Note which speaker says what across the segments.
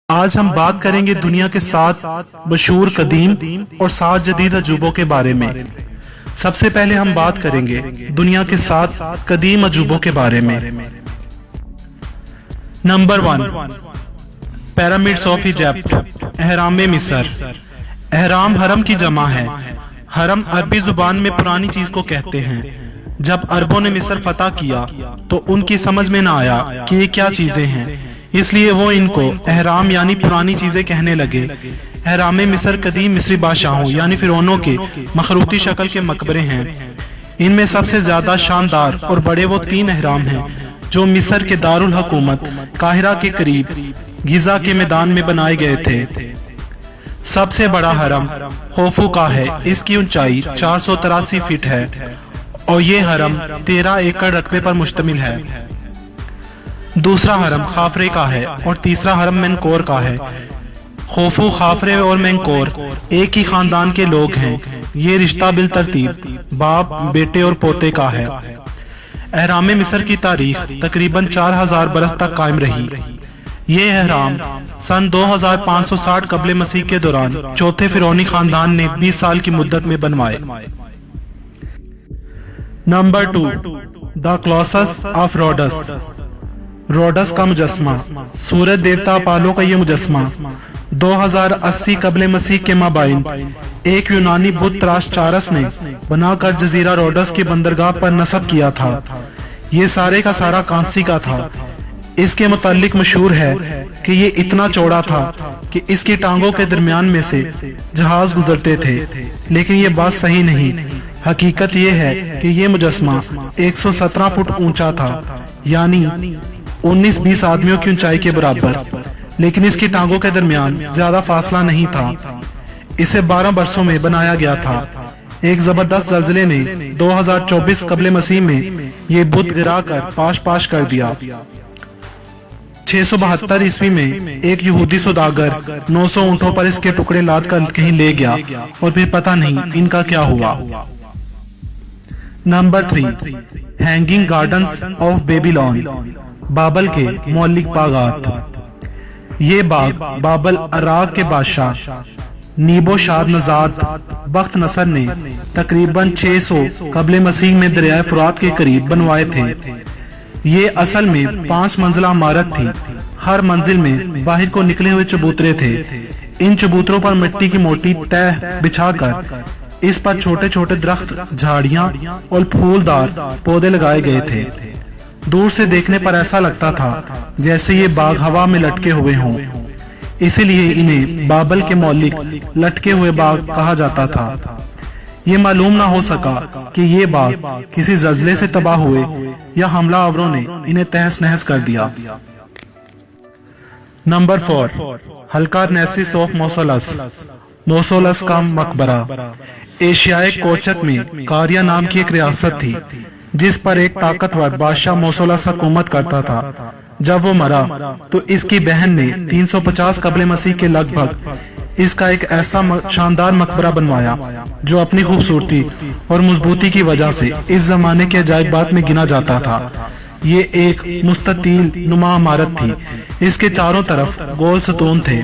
Speaker 1: آج ہم بات کریں گے دنیا کے 7 مشہور قدیم اور 7 جدید عجوبوں کے بارے میں۔ سب سے پہلے ہم بات کریں گے دنیا کے 7 قدیم عجوبوں کے بارے میں۔ نمبر 1، پیرامڈز آف ایجپٹ، اہرام مصر۔ اہرام حرم کی جمع ہے۔ حرم عربی زبان میں پرانی چیز کو کہتے ہیں۔ جب عربوں نے مصر فتح کیا تو ان کی سمجھ میں نہ آیا کہ یہ کیا چیزیں ہیں، اس لیے وہ ان کو اہرام یعنی پرانی چیزیں کہنے لگے۔ اہرام مصر قدیم مصری بادشاہوں یعنی فرعونوں کے مخروطی شکل کے مقبرے ہیں۔ ان میں سب سے زیادہ شاندار اور بڑے وہ 3 اہرام ہیں جو مصر کے دارالحکومت قاہرہ کے قریب گیزا کے میدان میں بنائے گئے تھے۔ سب سے بڑا حرم خوفو کا ہے۔ اس کی اونچائی 483 فٹ ہے اور یہ حرم 13 ایکڑ رقبے پر مشتمل ہے۔ دوسرا حرم خافرے کا ہے اور تیسرا حرم مینکور کا ہے۔ خوفو، خافرے اور مینکور ایک ہی خاندان کے لوگ ہیں۔ یہ رشتہ بالترتیب باپ، بیٹے اور پوتے کا ہے۔ اہرام مصر کی تاریخ تقریباً 4000 برس تک قائم رہی۔ یہ اہرام سن 2560 قبل مسیح کے دوران چوتھے فرعونی خاندان نے 20 سال کی مدت میں بنوائے۔ نمبر 2، the Colossus of Rhodes. Rhodes کا مجسمہ، سورج دیوتا اپالو کا یہ مجسمہ 2080 قبل مسیح کے مابین ایک یونانی بت تراش چارس نے بنا کر جزیرہ روڈس کی بندرگاہ پر نصب کیا تھا۔ یہ سارے کا سارا کانسی کا تھا۔ اس کے متعلق مشہور ہے کہ یہ اتنا چوڑا تھا کہ اس کی ٹانگوں کے درمیان میں سے جہاز گزرتے تھے، لیکن یہ بات صحیح نہیں۔ حقیقت یہ ہے کہ یہ مجسمہ 117 فٹ اونچا تھا، یعنی 19-20 آدمیوں کی اونچائی کے برابر، لیکن اس کی ٹانگوں کے درمیان زیادہ فاصلہ نہیں تھا۔ اسے 12 برسوں میں بنایا گیا تھا۔ ایک زبردست زلزلے نے 2024 قبل مسیح میں یہ بت گرا کر پاش کر دیا۔ 672 عیسوی میں ایک یہودی سوداگر 900 اونٹوں پر اس کے ٹکڑے لاد کر کہیں لے گیا اور پھر پتہ نہیں ان کا کیا ہوا۔ نمبر 3، ہینگنگ گارڈنز آف بیبیلون، بابل کے معلق باغات۔ یہ باغ بابل عراق کے بادشاہ نیبو شاد نژاد بخت نصر نے تقریباً 600 قبل مسیح میں دریائے فرات کے قریب بنوائے تھے۔ یہ اصل میں 5 منزلہ عمارت تھی۔ ہر منزل میں باہر کو نکلے ہوئے چبوترے تھے۔ ان چبوتروں پر مٹی کی موٹی تہ بچھا کر اس پر چھوٹے چھوٹے درخت، جھاڑیاں اور پھولدار پودے لگائے گئے تھے۔ دور سے دیکھنے پر ایسا لگتا تھا جیسے یہ باغ ہوا میں لٹکے ہوئے ہوں، اسی لیے انہیں بابل کے معلق لٹکے ہوئے باغ کہا جاتا تھا۔ یہ معلوم نہ ہو سکا کہ یہ باغ کسی زلزلے سے تباہ ہوئے یا حملہ آوروں نے انہیں تہس نہس کر دیا۔ نمبر 4، حلقہ نیسس آف موسولس، موسولس کا مقبرہ۔ ایشیائے کوچک میں کاریا نام کی ایک ریاست تھی جس پر ایک طاقتور بادشاہ موسولس حکومت کرتا تھا۔ جب وہ مرا تو اس کی بہن نے 350 قبل مسیح کے لگ بھگ اس کا ایک ایسا شاندار مقبرہ بنوایا جو اپنی خوبصورتی اور مضبوطی کی وجہ سے اس زمانے کے عجائبات میں گنا جاتا تھا۔ یہ ایک مستطیل نما عمارت تھی۔ اس کے چاروں طرف گول ستون تھے۔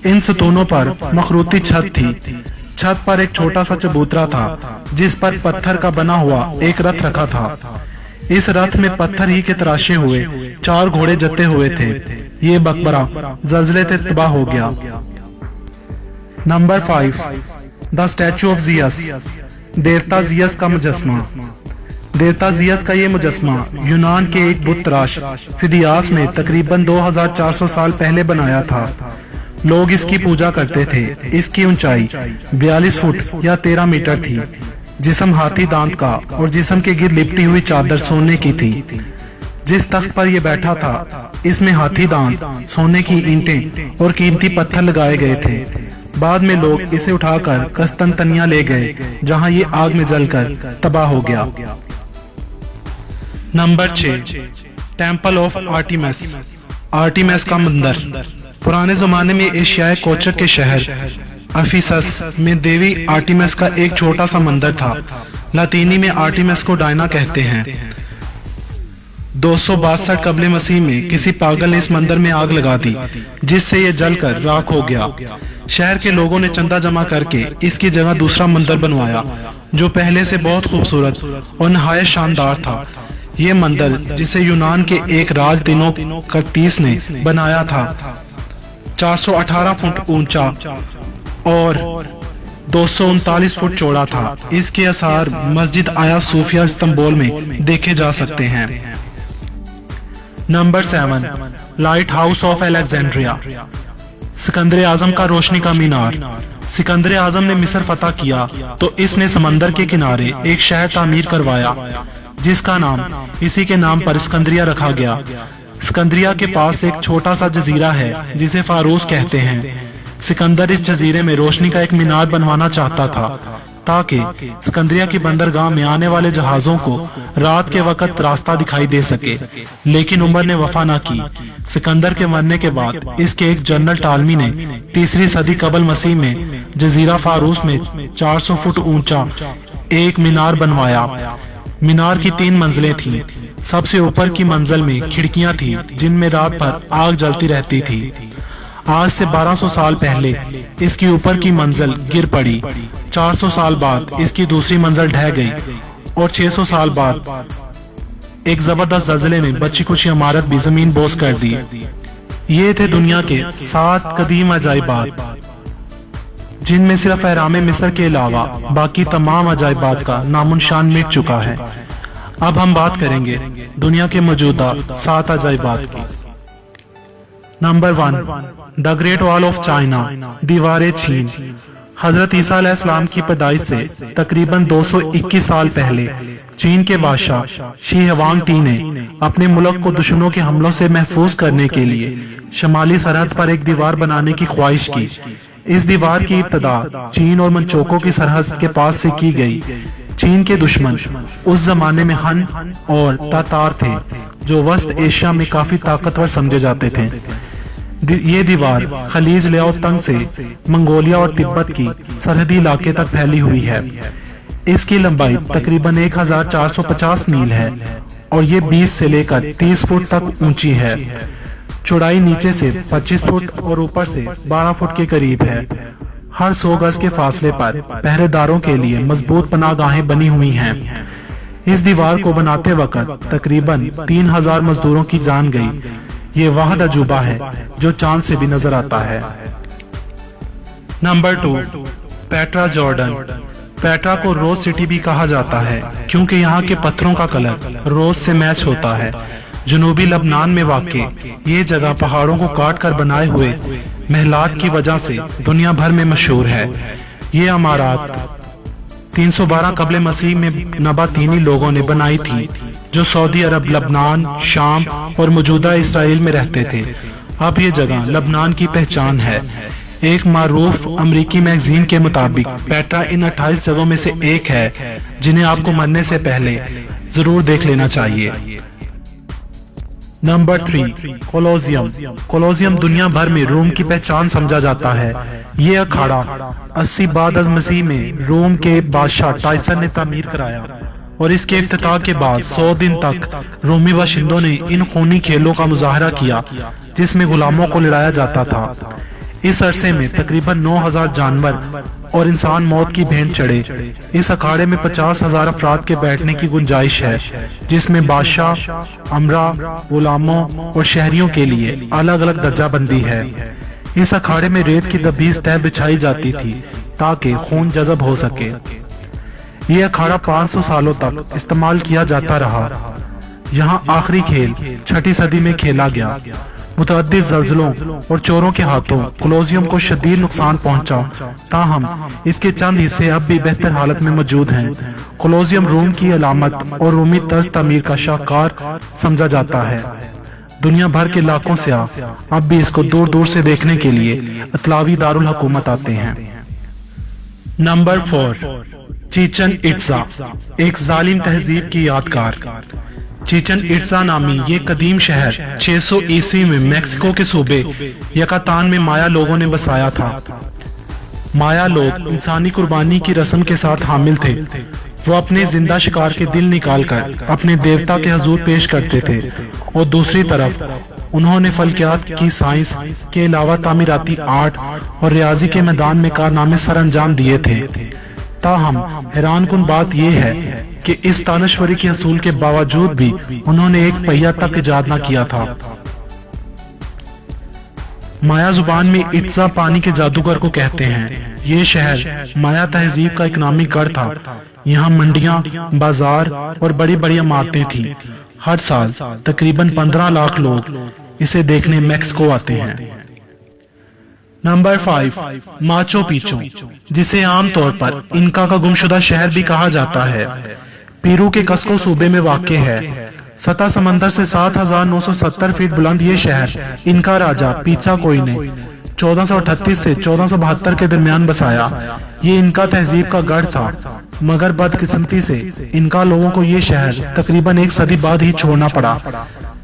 Speaker 1: ان ستونوں پر مخروطی چھت تھی۔ چھت پر ایک چھوٹا سا چبوترا تھا جس پر پتھر کا بنا ہوا ایک رتھ رکھا تھا۔ اس رتھ میں پتھر ہی کے تراشے ہوئے 4 گھوڑے جتے ہوئے تھے۔ یہ مقبرہ زلزلے سے تباہ ہو گیا۔ نمبر 5، دا اسٹیچو آف زیس، دیوتا زیس کا مجسمہ۔ دیوتا زیس کا یہ مجسمہ یونان کے ایک بت تراش فیدیاس نے تقریباً 2400 سال پہلے بنایا تھا۔ لوگ اس کی پوجا کرتے تھے۔ اس کی اونچائی 42 فٹ یا 13 میٹر تھی۔ جسم ہاتھی دانت کا اور جسم کے گرد لپٹی ہوئی چادر سونے کی تھی۔ جس تخت پر یہ بیٹھا تھا اس میں ہاتھی دانت، سونے کی اینٹیں اور قیمتی پتھر لگائے گئے تھے۔ بعد میں لوگ اسے اٹھا کر قسطنطنیہ لے گئے جہاں یہ آگ میں جل کر تباہ ہو گیا۔ Number 6، temple of Artemis, Artemis کا مندر۔ پرانے زمانے میں ایشیائے کوچک کے شہر افیسس میں دیوی آرٹیمس کا ایک چھوٹا سا مندر تھا۔ لاطینی میں آرٹیمس کو ڈائنا کہتے ہیں۔ 262 قبل مسیح میں کسی پاگل نے اس مندر میں آگ لگا دی جس سے یہ جل کر راکھ ہو گیا۔ شہر کے لوگوں نے چندہ جمع کر کے اس کی جگہ دوسرا مندر بنوایا جو پہلے سے بہت خوبصورت اور نہایت شاندار تھا۔ یہ مندر جسے یونان کے ایک راج دینوکرتیس نے بنایا تھا 418 فٹ اونچا اور 239 فٹ چوڑا تھا۔ اس کے آثار مسجد آیا صوفیہ استنبول میں دیکھے جا سکتے ہیں۔ نمبر 7 لائٹ ہاؤس آف الیگزینڈریا، سکندر اعظم کا روشنی کا مینار۔ سکندر اعظم نے مصر فتح کیا تو اس نے سمندر کے کنارے ایک شہر تعمیر کروایا جس کا نام اسی کے نام پر اسکندریہ رکھا گیا۔ اسکندریہ کے پاس ایک چھوٹا سا جزیرہ ہے جسے فاروس کہتے ہیں۔ سکندر اس جزیرے میں روشنی کا ایک مینار بنوانا چاہتا تھا تاکہ اسکندریہ کی بندرگاہ میں آنے والے جہازوں کو رات کے وقت راستہ دکھائی دے سکے، لیکن عمر نے وفا نہ کی۔ سکندر کے مرنے کے بعد اس کے ایک جنرل ٹالمی نے 3 صدی قبل مسیح میں جزیرہ فاروس میں 400 فٹ اونچا ایک مینار بنوایا۔ مینار کی 3 منزلیں تھیں۔ سب سے اوپر کی منزل میں کھڑکیاں تھیں جن میں رات بھر آگ جلتی رہتی تھی۔ آج سے 1200 سال پہلے اس کی اوپر کی منزل گر پڑی۔ 400 سال بعد اس کی دوسری منزل ڈھہ گئی اور 600 سال بعد ایک زبردست زلزلے میں بچی کچھ عمارت بھی زمین بوس کر دی۔ یہ تھے دنیا کے 7 قدیم عجائبات جن میں صرف اہرام مصر کے علاوہ باقی تمام عجائبات کا نام و نشان مٹ چکا ہے۔ اب ہم بات کریں گے دنیا کے موجودہ 7 عجائبات کی۔ نمبر 1 دا گریٹ وال آف چائنا، دیوار چین۔ حضرت عیسیٰ علیہ السلام کی پیدائش سے تقریباً 221 سال پہلے چین کے بادشاہ شی ہوانگ ٹی نے اپنے ملک کو دشمنوں کے حملوں سے محفوظ کرنے کے لیے شمالی سرحد پر ایک دیوار بنانے کی خواہش کی۔ اس دیوار کی ابتدا چین اور منچوکوں کی سرحد کے پاس سے کی گئی۔ چین کے دشمن اس زمانے میں ہن اور تاتار تھے جو وسط ایشیا میں کافی طاقتور سمجھے جاتے تھے۔ یہ دیوار خلیج لیاؤ تنگ سے منگولیا اور تبت کی سرحدی علاقے تک پھیلی ہوئی ہے۔ اس کی لمبائی تقریباً 1450 میل ہے اور یہ 20 سے لے کر 30 فٹ تک اونچی ہے۔ چوڑائی نیچے سے 25 فٹ اور اوپر سے 12 فٹ کے قریب ہے۔ ہر 100 گز کے فاصلے پر پہرے داروں کے لیے مضبوط پناہ گاہیں بنی ہوئی ہیں۔ اس دیوار کو بناتے وقت تقریباً 3000 مزدوروں کی جان گئی۔ یہ واحد عجوبہ ہے جو چاند سے بھی نظر آتا ہے۔ Number 2 Petra Jordan. پیٹرا کو روز سٹی بھی کہا جاتا ہے کیونکہ یہاں کے پتھروں کا کلر روز سے میچ ہوتا ہے۔ جنوبی لبنان میں واقع یہ جگہ پہاڑوں کو کاٹ کر بنائے ہوئے محلات کی وجہ سے دنیا بھر میں مشہور ہے۔ یہ عمارات 312 قبل مسیح میں نباتینی لوگوں نے بنائی تھی جو سعودی عرب، لبنان، شام اور موجودہ اسرائیل میں رہتے تھے۔ اب یہ جگہ لبنان کی پہچان ہے۔ ایک معروف امریکی میگزین کے مطابق پیٹرا ان 28 جگہوں میں سے ایک ہے جنہیں آپ کو مرنے سے پہلے ضرور دیکھ لینا چاہیے۔ نمبر 3 کولوسیم۔ کولوسیم دنیا بھر میں روم کی پہچان سمجھا جاتا ہے۔ یہ اکھاڑا 80 بعد از مسیح میں روم کے بادشاہ ٹائسن نے تعمیر کرایا اور اس کے افتتاح کے بعد 100 دن تک رومی باشندوں نے ان خونی کھیلوں کا مظاہرہ کیا جس میں غلاموں کو لڑایا جاتا تھا۔ اس عرصے میں تقریباً 9000 جانور اور انسان موت کی بھینٹ چڑھے۔ اس اکھاڑے میں 50,000 افراد کے بیٹھنے کی گنجائش ہے جس میں بادشاہ، امرا، غلاموں اور شہریوں کے لیے الگ الگ درجہ بندی ہے۔ اس اکھاڑے میں ریت کی دبیز تہ بچھائی جاتی تھی تاکہ خون جذب ہو سکے۔ یہ اکھاڑا 500 سالوں تک استعمال کیا جاتا رہا۔ یہاں آخری کھیل 6 صدی میں کھیلا گیا۔ متعدد زلزلوں اور چوروں کے ہاتھوں کولوسیم کو شدید نقصان پہنچا، تاہم اس کے چند حصے اب بھی بہتر حالت میں موجود ہیں۔ کولوسیم روم کی علامت اور رومی طرز تعمیر کا شاہکار سمجھا جاتا ہے۔ دنیا بھر کے لاکھوں سیاح اب بھی اس کو دور دور سے دیکھنے کے لیے اطلاوی دارالحکومت آتے ہیں۔ نمبر 4 چیچن اٹزا، ایک ظالم تہذیب کی یادگار۔ چیچن اٹزا نامی یہ قدیم شہر 600 عیسوی میں میکسیکو کے صوبے یکاتان میں مایا لوگوں نے بسایا تھا۔ مایا لوگ انسانی قربانی کی رسم کے ساتھ حامل تھے۔ وہ اپنے زندہ شکار کے دل نکال کر اپنے دیوتا کے حضور پیش کرتے تھے، اور دوسری طرف انہوں نے فلکیات کی سائنس کے علاوہ تعمیراتی آرٹ اور ریاضی کے میدان میں کارنامے سر انجام دیے تھے۔ تاہم حیران کن بات یہ ہے کہ اس دانشوری کے حصول کے باوجود بھی انہوں نے ایک پہیہ تک ایجاد نہ کیا تھا۔ مایا زبان میں اٹزا پانی کے جادوگر کو کہتے ہیں۔ یہ شہر مایا تہذیب کا ایک نامی گڑھ تھا۔ یہاں منڈیاں، بازار اور بڑی بڑی عمارتیں تھیں۔ ہر سال تقریباً 15 لاکھ لوگ اسے دیکھنے میکسیکو آتے ہیں۔ نمبر 5، ماچو پیچو، جسے عام طور پر انکا کا گمشدہ شہر بھی کہا جاتا ہے، پیرو کے کسکو صوبے میں واقع ہے۔ سطح سمندر سے 7970 فٹ بلند یہ شہر انکا راجہ پیچا کوئی نے 1438 سے 1472 کے درمیان بسایا۔ یہ انکا تہذیب کا گڑھ تھا، مگر بدقسمتی سے انکا لوگوں کو یہ شہر تقریباً 1 صدی بعد ہی چھوڑنا پڑا،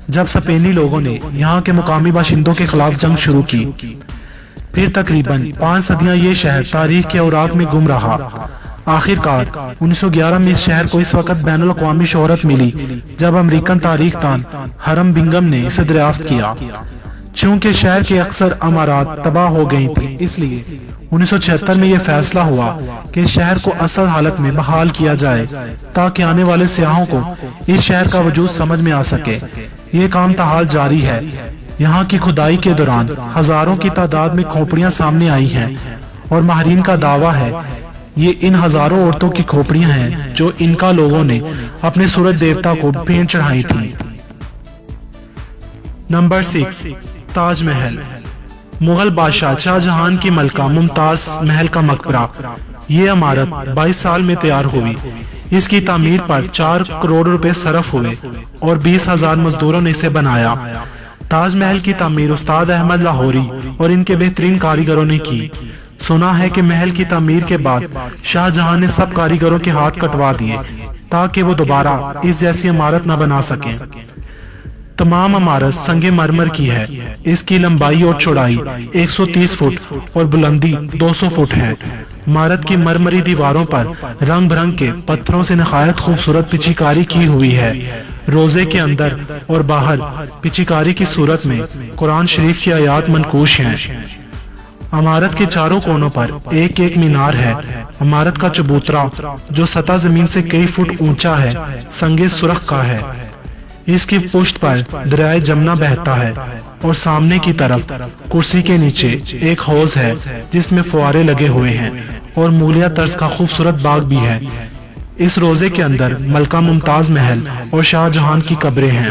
Speaker 1: جب اسپینی لوگوں نے یہاں کے مقامی باشندوں کے خلاف جنگ شروع کی۔ پھر تقریباً 5 صدیاں یہ شہر تاریخ کے اوراق میں گم رہا۔ آخر کار 1911 میں اس شہر کو اس وقت بین الاقوامی شہرت ملی جب امریکن تاریخ دان ہرم بنگم نے اسے دریافت کیا۔ چونکہ شہر کے اکثر عمارات تباہ ہو گئی تھیں، اس لیے 1976 میں یہ فیصلہ ہوا کہ شہر کو اصل حالت میں بحال کیا جائے تاکہ آنے والے سیاحوں کو اس شہر کا وجود سمجھ میں آ سکے۔ یہ کام تاحال جاری ہے۔ یہاں کی کھدائی کے دوران ہزاروں کی تعداد میں کھوپڑیاں سامنے آئی ہیں، اور ماہرین کا دعویٰ ہے یہ ان ہزاروں عورتوں کی کھوپڑیاں ہیں جو انکا لوگوں نے اپنے سورج دیوتا کو بھیٹ چڑھائی تھیں۔ نمبر 6، تاج محل، مغل بادشاہ شاہ جہان کی ملکہ ممتاز محل کا مقبرہ۔ یہ عمارت 22 سال میں تیار ہوئی۔ اس کی تعمیر پر 4 کروڑ روپے صرف ہوئے اور 20,000 مزدوروں نے اسے بنایا۔ تاج محل کی تعمیر استاد احمد لاہوری اور ان کے بہترین کاریگروں نے کی۔ سنا ہے کہ محل کی تعمیر کے بعد شاہ جہاں نے سب کاریگروں کے ہاتھ کٹوا دیے تاکہ وہ دوبارہ اس جیسی عمارت نہ بنا سکیں۔ تمام عمارت سنگ مرمر کی ہے۔ اس کی لمبائی اور چوڑائی 130 فٹ اور بلندی 200 فٹ ہے۔ عمارت کی مرمری دیواروں پر رنگ برنگ کے پتھروں سے نہایت خوبصورت پچیکاری کی ہوئی ہے۔ روزے کے اندر اور باہر پچیکاری کی صورت میں قرآن شریف کی آیات منقوش ہیں۔ عمارت کے چاروں کونوں پر ایک ایک مینار ہے۔ عمارت کا چبوترا جو سطح زمین سے کئی فٹ اونچا ہے سنگ سرخ کا ہے۔ اس کی پشت پر دریائے جمنا بہتا ہے اور سامنے کی طرف کرسی کے نیچے ایک حوض ہے جس میں فوارے لگے ہوئے ہیں اور مولیہ طرز کا خوبصورت باغ بھی ہے۔ اس روزے کے اندر ملکہ ممتاز محل اور شاہ جہان کی قبریں ہیں۔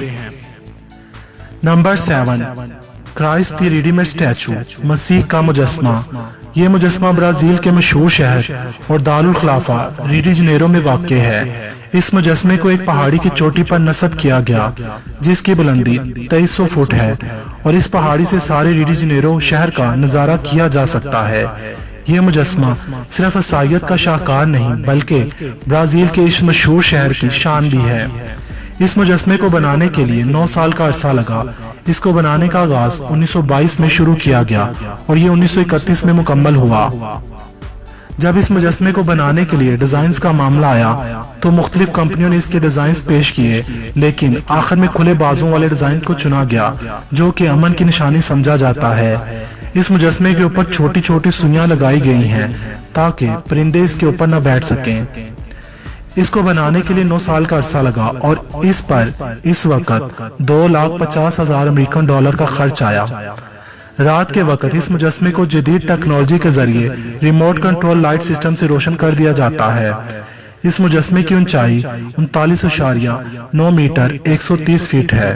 Speaker 1: نمبر 7، کرائسٹ دی ریڈی میڈ اسٹیچو، مسیح کا مجسمہ۔ یہ مجسمہ برازیل کے مشہور شہر اور دارالخلافہ ریو جنیرو میں واقع ہے۔ اس مجسمے کو ایک پہاڑی کی چوٹی پر نصب کیا گیا جس کی بلندی 2300 فٹ ہے، اور اس پہاڑی سے سارے ریو جنیرو شہر کا نظارہ کیا جا سکتا ہے۔ یہ مجسمہ صرف عیسائیت کا شاہکار نہیں بلکہ برازیل کے اس مشہور شہر کی شان بھی ہے۔ اس مجسمے کو بنانے کے لیے 9 سال کا عرصہ لگا۔ اس کو بنانے کا آغاز 1922 میں شروع کیا گیا اور یہ 1931 میں مکمل ہوا۔ جب اس مجسمے کو بنانے کے لیے ڈیزائنز کا معاملہ آیا تو مختلف کمپنیوں نے اس کے ڈیزائنز پیش کیے، لیکن آخر میں کھلے بازوں والے ڈیزائن کو چنا گیا جو کہ امن کی نشانی سمجھا جاتا ہے۔ اس مجسمے کے اوپر چھوٹی چھوٹی سوئیاں لگائی گئی ہیں تاکہ پرندے اس کے اوپر نہ بیٹھ سکیں۔ اس کو بنانے کے لیے 9 سال کا عرصہ لگا اور اس پر اس وقت $2,50,000 امریکن ڈالر کا خرچ آیا۔ رات کے وقت اس مجسمے کو جدید ٹیکنالوجی کے ذریعے ریموٹ کنٹرول لائٹ سسٹم سے روشن کر دیا جاتا ہے۔ اس مجسمے کی اونچائی 39.9 میٹر 130 فٹ ہے۔